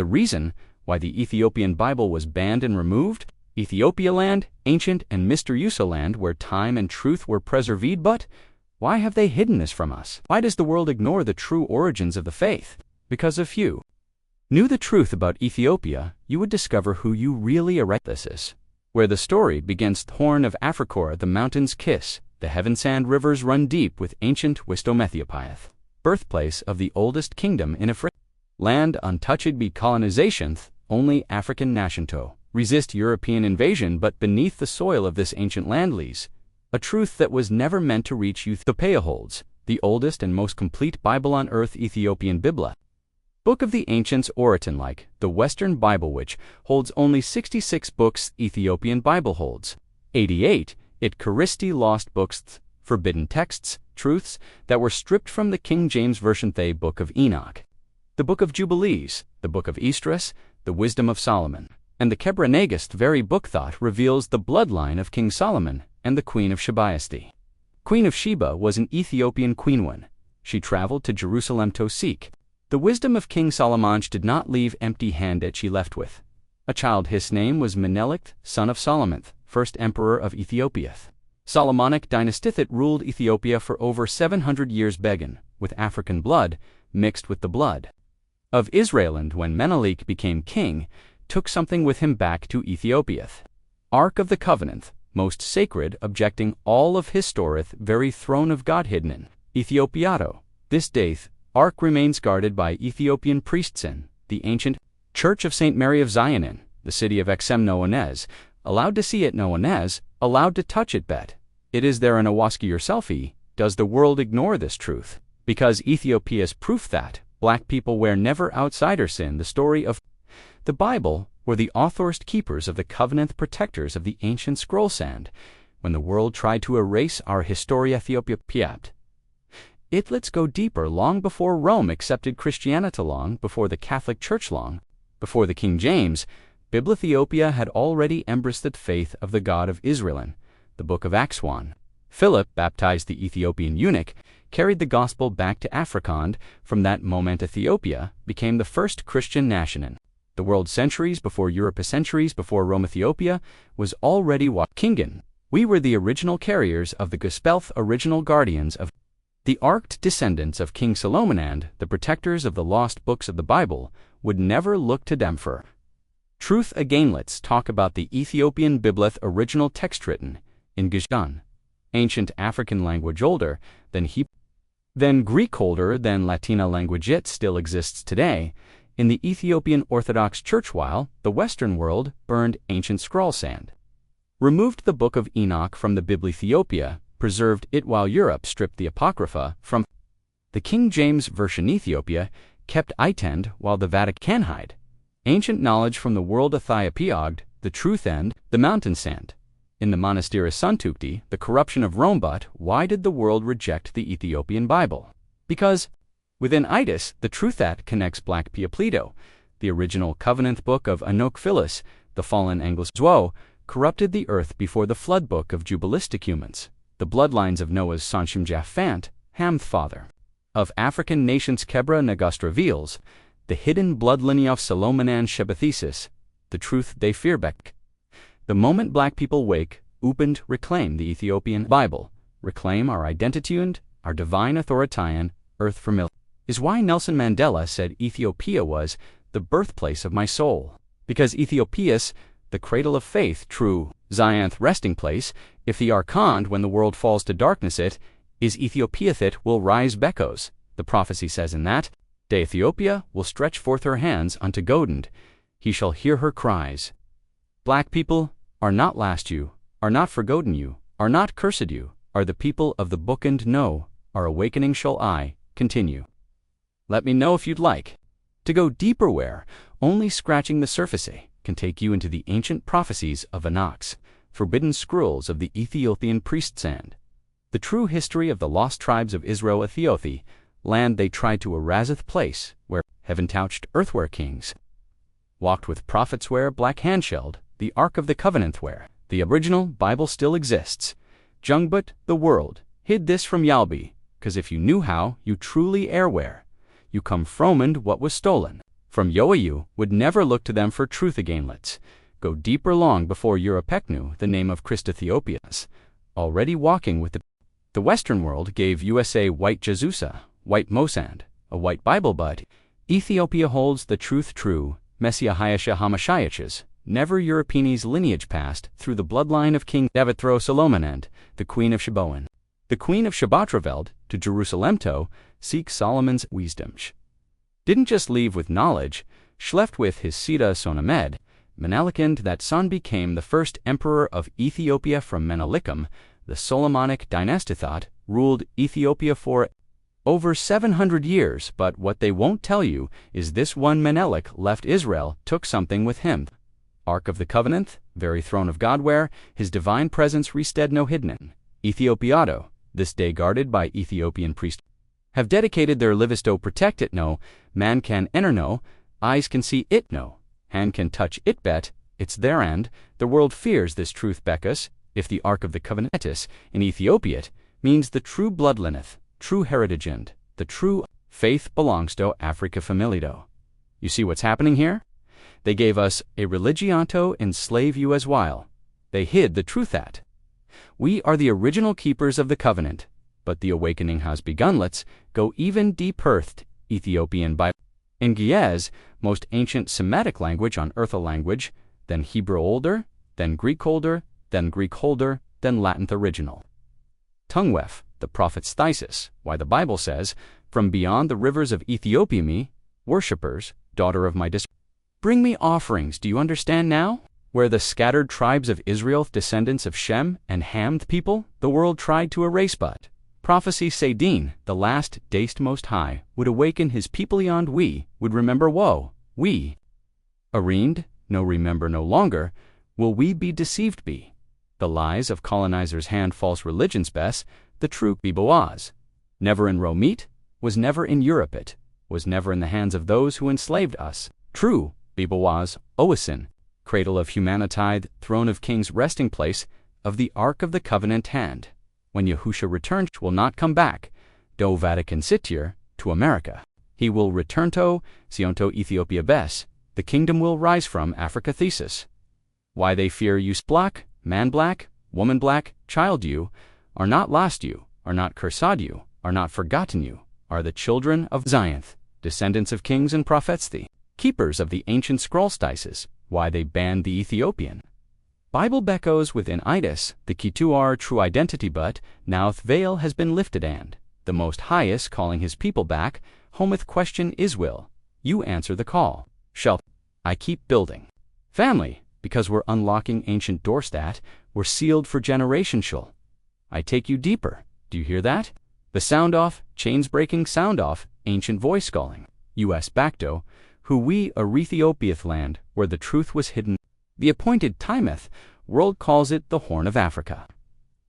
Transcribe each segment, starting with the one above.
The reason why the Ethiopian Bible was banned and removed? Ethiopia land, ancient and Mr. land where time and truth were preserved, but why have they hidden this from us? Why does the world ignore the true origins of the faith? Because if you knew the truth about Ethiopia, you would discover who you really are. This is where the story begins. Horn of Africa, the mountains kiss, the heaven sand rivers run deep with ancient wisdom. Ethiopia, birthplace of the oldest kingdom in Africa. Land untouched by colonization, only African nation to resist European invasion, but beneath the soil of this ancient land lies a truth that was never meant to reach you. Ethiopia holds the oldest and most complete Bible on earth. Ethiopian Biblia, Book of the Ancients, Oriton, like the Western Bible, which holds only 66 books. Ethiopian Bible holds 88. It Christi lost books, forbidden texts, truths that were stripped from the King James Version. The Book of Enoch, the Book of Jubilees, the Book of Esdras, the Wisdom of Solomon, and the Kebra Nagast. Very book thought reveals the bloodline of King Solomon and the Queen of Sheba. The Queen of Sheba was an Ethiopian queen when she traveled to Jerusalem to seek the wisdom of King Solomon. She did not leave empty-handed. She left with a child. His name was Menelik, son of Solomon, first emperor of Ethiopia. Solomonic Dynasty ruled Ethiopia for over 700 years, began with African blood mixed with the blood of Israel, and when Menelik became king, took something with him back to Ethiopia. Ark of the Covenant, most sacred, objecting all of his storeth, very throne of God hidden in Ethiopiato. This daith Ark remains guarded by Ethiopian priests in the ancient Church of St. Mary of Zion in the city of Exem. No one is allowed to see it, no one is allowed to touch it, bet it is there in a waski yourself. Does the world ignore this truth? Because Ethiopia's proof that black people were never outsiders in the story of the Bible were the authorist keepers of the covenant, protectors of the ancient scroll sand. When the world tried to erase our history, Ethiopia piapped it. Let's go deeper. Long before Rome accepted Christianity, long before the Catholic Church, long before the King James, Ethiopia had already embraced the faith of the God of Israel. In the Book of Acts 1, Philip baptized the Ethiopian eunuch, carried the gospel back to Africa, and from that moment Ethiopia became the first Christian nation in the world. Centuries before Europe, centuries before Rome, Ethiopia was already kingdom. We were the original carriers of the gospel, original guardians of the arced descendants of King Solomon, and the protectors of the lost books of the Bible would never look to them for truth again. Let's talk about the Ethiopian Biblioth, original text written in Gishtan, ancient African language, older than Hebrew, then Greek, older than Latina language. It still exists today in the Ethiopian Orthodox Church, while the Western world burned ancient scroll sand, removed the Book of Enoch from the Ethiopia, preserved it, while Europe stripped the Apocrypha from the King James Version. Ethiopia kept itend, while the Vatican hide ancient knowledge from the world. Ethiopia, the truth and the mountain sand in the Monastery Suntukti, the corruption of Rome. But why did the world reject the Ethiopian Bible? Because within itis, the truth that connects Black Piaplido, the original covenant book of Enoch Phyllis, the fallen Anglo-Zwo, corrupted the earth before the flood book of Jubilistic humans, the bloodlines of Noah's Sonshim Japhant, Hamth, father of African nations. Kebra Nagast reveals the hidden bloodline of Solomon and Sheba. Thesis, the truth they fear back. The moment black people wake, opened, reclaim the Ethiopian Bible, reclaim our identity and our divine authority, earth familiar, is why Nelson Mandela said Ethiopia was the birthplace of my soul. Because Ethiopia's the cradle of faith, true Zion's resting place. If the Archon, when the world falls to darkness, it is Ethiopia that will rise beckos. The prophecy says in that day Ethiopia will stretch forth her hands unto Godend, he shall hear her cries. Black people are not last you, are not forgotten you, are not cursed you, are the people of the book, and no, our awakening shall I continue. Let me know if you'd like to go deeper, where only scratching the surface can take you into the ancient prophecies of Enoch's forbidden scrolls of the Ethiopian priests, and the true history of the lost tribes of Israel. Ethiopia, land they tried to eraseth, place where heaven-touched earthware kings walked with prophets, where black handshelled the Ark of the Covenant, where the original Bible still exists. Jungbut, the world, hid this from Yalbi, 'cause if you knew how you truly air where you come from and what was stolen, from Yoayu would never look to them for truth again. Let's go deeper long before Europeknu, the name of Christ Ethiopias, already walking with the Western world gave USA white Jezusa, white Mosand, a white Bible, but Ethiopia holds the truth true, Messiah Hamashiach's, never Europeanese lineage passed through the bloodline of King David thro Solomon, the Queen of Sheba. The Queen of Sheba traveled to Jerusalem to seek Solomon's wisdom. Didn't just leave with knowledge, left with his Sita Sonamed, Menelikend that son became the first emperor of Ethiopia from Menelikam, the Solomonic Dynasty ruled Ethiopia for over 700 years, but what they won't tell you is this one Menelik left Israel, took something with him. Ark of the Covenant, very throne of God where his divine presence rested no hidden. Ethiopiado, this day guarded by Ethiopian priests, have dedicated their lives to protect it. No man can enter, no eyes can see it, no hand can touch it, bet it's their end. The world fears this truth because if the Ark of the Covenant in Ethiopia means the true bloodlineth, true heritage, and the true faith belongs to Africa Familido. You see what's happening here? They gave us a religion to enslave you as while they hid the truth that we are the original keepers of the covenant, but the awakening has begun. Let's go even deeper. Ethiopian Bible. In Ge'ez, most ancient Semitic language on earth, a language, then Hebrew older, then Greek older, then Greek older, then Latin original. Tungwef, the prophet's thesis, why the Bible says, from beyond the rivers of Ethiopia me, worshippers, daughter of my bring me offerings. Do you understand now? Where the scattered tribes of Israel, descendants of Shem and Ham people, the world tried to erase, but prophecy Sadin, the last days most high, would awaken his people beyond we, would remember woe, we. Arend, no remember no longer, will we be deceived be. The lies of colonizers hand false religions best, the true be Boaz. Never in Romit, was never in Europe it, was never in the hands of those who enslaved us. True, be Boaz, Oasin, cradle of humanitide, throne of kings, resting place of the Ark of the Covenant hand. When Yahusha returns, will not come back, do Vatican Sitir, to America. He will return to Sionto Ethiopia bes. The kingdom will rise from Africa thesis. Why they fear you black, man black, woman black, child you, are not lost you, are not cursed you, are not forgotten you, are the children of Zion, descendants of kings and prophets, the keepers of the ancient scroll stices. Why they banned the Ethiopian Bible beckos within itis, the key to our true identity, but now th veil has been lifted and the Most Highest calling his people back, hometh question is will, you answer the call. Shall I keep building? Family, because we're unlocking ancient doors that were sealed for generation shall. I take you deeper, do you hear that? The sound off, chains breaking sound off, ancient voice calling. U.S. Bacto, who we a Ethiopiath land, where the truth was hidden. The appointed timeth, world calls it the Horn of Africa.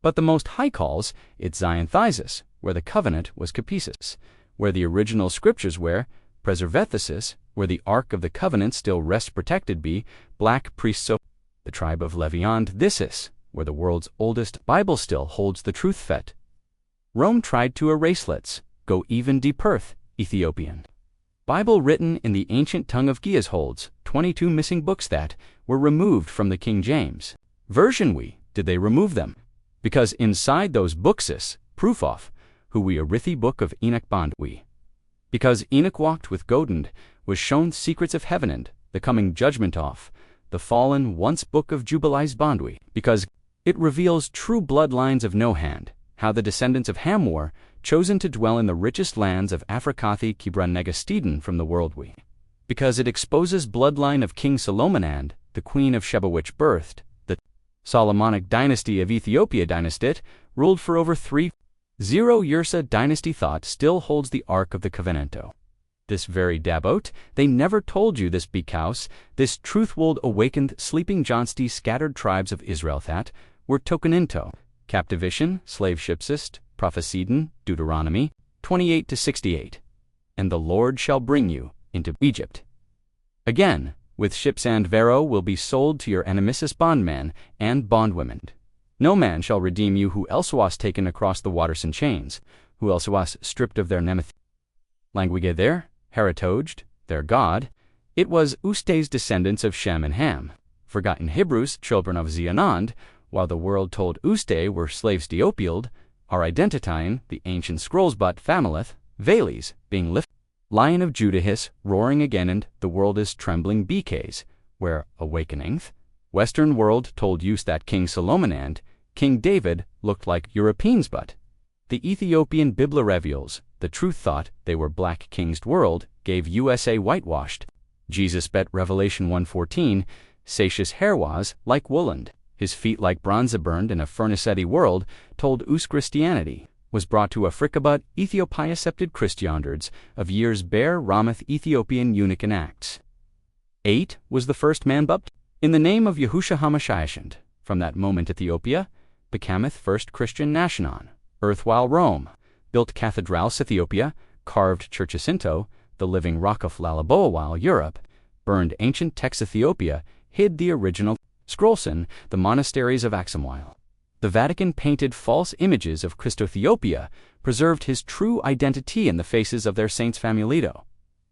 But the Most High calls it Zion Thysis, where the covenant was Capesis, where the original scriptures were Preservethesis, where the Ark of the Covenant still rests protected be, black priests so the tribe of Leviand thisis, where the world's oldest Bible still holds the truth fet. Rome tried to erase let's go even deeper, Ethiopian. Bible written in the ancient tongue of Ge'ez holds 22 missing books that were removed from the King James Version. Did they remove them? Because inside those bookses, proof of who we Arithi book of Enoch bond we. Because Enoch walked with Godend, was shown secrets of heaven and the coming judgment of the fallen once book of Jubilees bond we. Because it reveals true bloodlines of no hand, how the descendants of Ham were chosen to dwell in the richest lands of Africathi Kebra Nagast Hidden from the world we. Because it exposes bloodline of King Solomon and the Queen of Sheba which birthed the Solomonic Dynasty of Ethiopia dynasty, ruled for over 3 years. Dynasty thought still holds the Ark of the Covenanto. This very dabot, they never told you this because this truth wold awakened sleeping Johnsty scattered tribes of Israel that were token into captivation, slave shipsist, prophesied, Deuteronomy 28-68. And the Lord shall bring you into Egypt. Again, with ships and vero will be sold to your enemies bondmen and bondwomen. No man shall redeem you who else was taken across the waters in chains, who else was stripped of their nemeth. Language their, heritoged, their God, It was Ustei's descendants of Shem and Ham, forgotten Hebrews, children of Zeonond, while the world told Ustei were slaves Diopield, are identifying the ancient scrolls but Famileth, Vales, being lifted. Lion of Judah hiss, roaring again, and the world is trembling BKs, where awakeningth. Western world told use that King Solomon and King David looked like Europeans, but the Ethiopian Biblia the truth thought they were black king's world, gave USA whitewashed. Jesus bet Revelation 1:14, satious hair was like woolen, his feet like bronze burned in a furnace-eddy world, told us Christianity, was brought to Africa but Ethiopia accepted Christiandards of years bear Ramath Ethiopian eunuch in Acts. 8 was the first man baptized in the name of Yahushua HaMashiach. From that moment Ethiopia becameth first Christian nation, earthwhile Rome, built cathedrals Ethiopia, carved churches into the living rock of Lalaboa while Europe, burned ancient texts Ethiopia, hid the original scrollson, the monasteries of Axum while the Vatican painted false images of Christo-Ethiopia, preserved his true identity in the faces of their saints Famulito.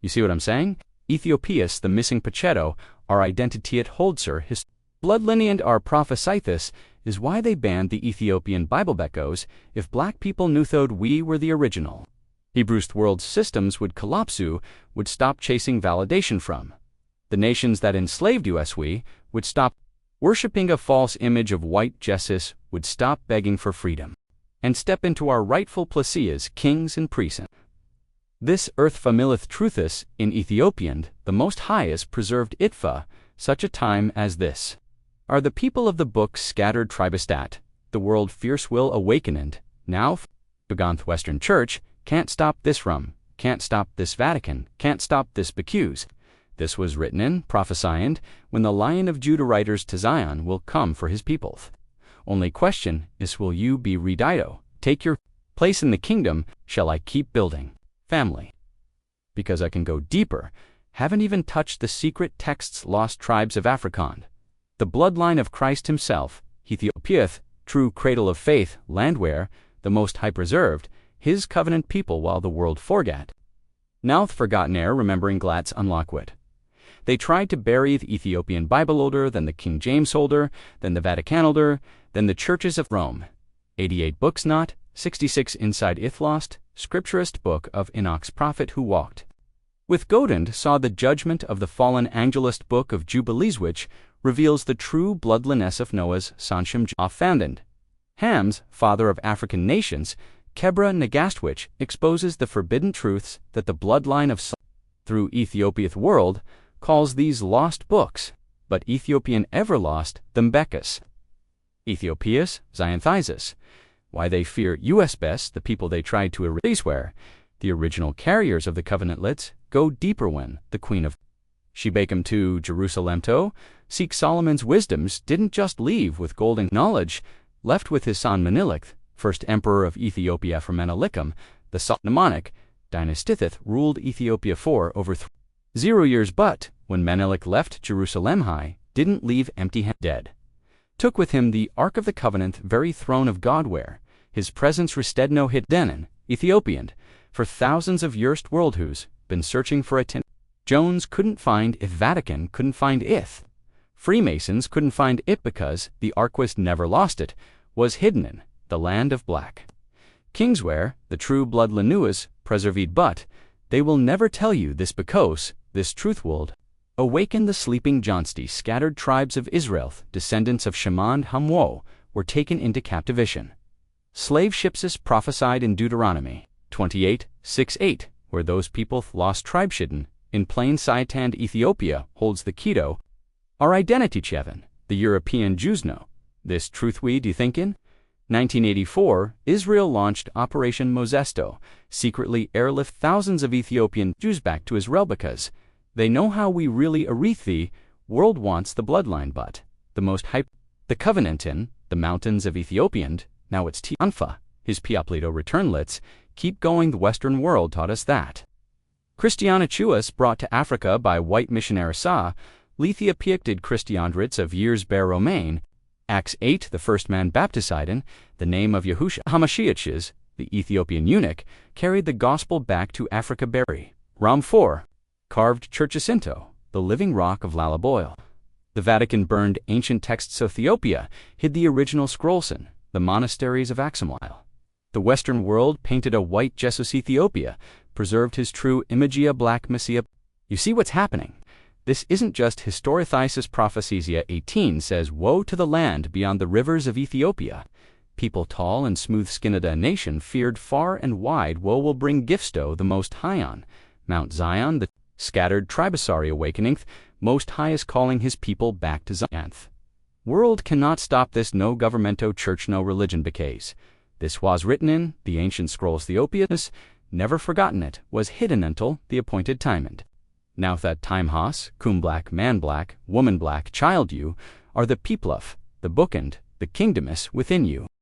You see what I'm saying? Ethiopias, the missing Pacheto, our identity at Holdser, his bloodline and our prophesied is why they banned the Ethiopian Bible Bekos. If black people knew thode we were the original Hebrews world systems would collapse, would stop chasing validation from the nations that enslaved us, we would stop worshipping a false image of white Jesus, would stop begging for freedom, and step into our rightful place as kings and priests. This earth famileth truthus in Ethiopian, the Most Highest preserved itfa, such a time as this. Are the people of the book scattered tribestat, the world fierce will awaken and, now, begonth Western Church, can't stop this rum, can't stop this Vatican, can't stop this Becuse. This was written in, prophesying, when the Lion of Judah riders to Zion will come for his people. Only question is, will you be redido, take your place in the kingdom, shall I keep building? Family. Because I can go deeper, haven't even touched the secret texts lost tribes of African. The bloodline of Christ himself, Ethiopiath, true cradle of faith, land where, the Most High preserved, his covenant people while the world forgat. Nowth forgotten ere remembering Glad's unlockwit. They tried to bury the Ethiopian Bible older than the King James older, then the Vatican older, then the churches of Rome. 88 books not, 66 inside lost, scripturist book of Enoch's prophet who walked with Godend saw the judgment of the fallen angelist book of Jubilees which reveals the true bloodliness of Noah's Sansham offended. Ham's, father of African nations, Kebra Nagast which exposes the forbidden truths that the bloodline of through Ethiopia's world calls these lost books, but Ethiopian ever lost them Beckus. Ethiopias, Zionthizes, why they fear us best, the people they tried to erase where the original carriers of the covenantlets go deeper when the queen of Sheba came to Jerusalem to seek Solomon's wisdoms didn't just leave with golden knowledge, left with his son Menelik, first emperor of Ethiopia from Menelikam, the Solomonic Dynasty ruled Ethiopia for over 0 years, but when Menelik left Jerusalem high, didn't leave empty-handed dead. Took with him the Ark of the Covenant, very throne of God where his presence rested no hidden, Ethiopian, for thousands of years world who's been searching for it. Jones couldn't find if Vatican couldn't find it. Freemasons couldn't find it because the Arquist never lost it, was hidden in the land of black. Kingsware, the true blood Lanuas, preserved but they will never tell you this because this truth would awaken the sleeping Johnsty scattered tribes of Israel, descendants of Shema and Hamwo, were taken into captivation. Slave ships prophesied in Deuteronomy 28:6-8, where those people lost tribeshidden, in plain sight and Ethiopia holds the Keto. Our identity Chevin, the European Jews know. This truth we do think in? 1984, Israel launched Operation Mozesto, secretly airlift thousands of Ethiopian Jews back to Israel because they know how we really the world wants the bloodline but the Most High, the covenant in the mountains of Ethiopian, now it's Tianfa, his Piaplito returnlets, keep going. The Western world taught us that. Christianichuas brought to Africa by white missionary Sa, Lethiopia did Christiandrits of years bear Romaine, Acts 8, the first man baptized in the name of Yahushua HaMashiach, the Ethiopian eunuch, carried the gospel back to Africa. Berry, Ram 4, carved churches into the living rock of Lalaboil. The Vatican burned ancient texts. Ethiopia hid the original scrolls in the monasteries of Axumlile. The Western world painted a white Jesus. Ethiopia preserved his true imagia black Messiah. You see what's happening? This isn't just historicisis. Prophesia 18 says, "Woe to the land beyond the rivers of Ethiopia. People tall and smooth-skinned, a nation feared far and wide. Woe will bring gifts to the Most High on Mount Zion. The scattered tribesary awakening. Most High is calling his people back to Zion. World cannot stop this. No governmento church, no religion because this was written in the ancient scrolls. Ethiopia, never forgotten it, was hidden until the appointed time. And now that time has come, black, man black, woman black, child you, are the people of the book and the kingdom is within you.